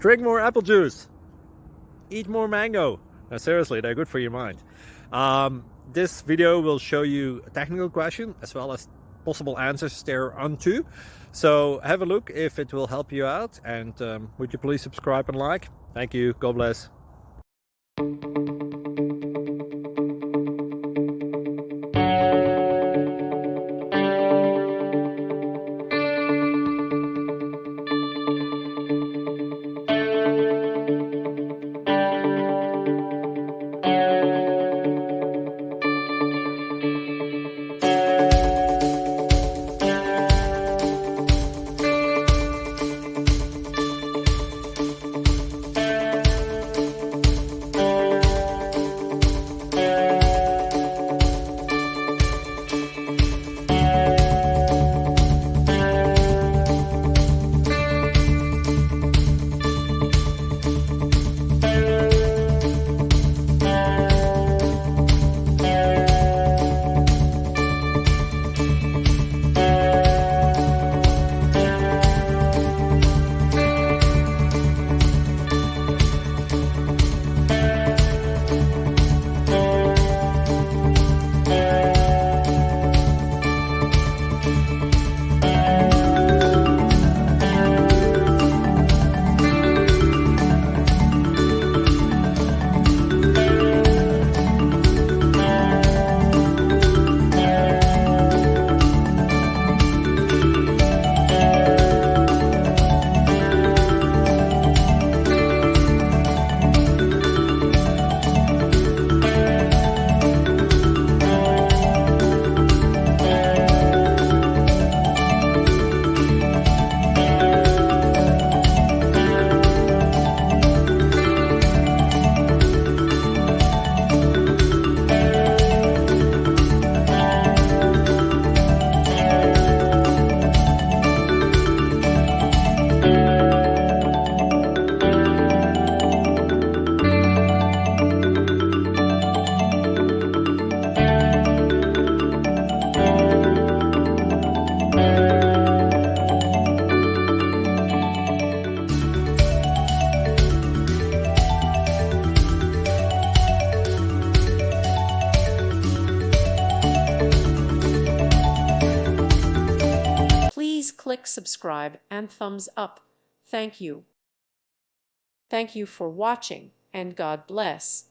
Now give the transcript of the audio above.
Drink more apple juice. Eat more mango. No, seriously, they're good for your mind. This video will show you a technical question as well as possible answers thereunto. So have a look if it will help you out, and would you please subscribe and like? Thank you. God bless. Please click subscribe and thumbs up. Thank you. Thank you for watching, and God bless.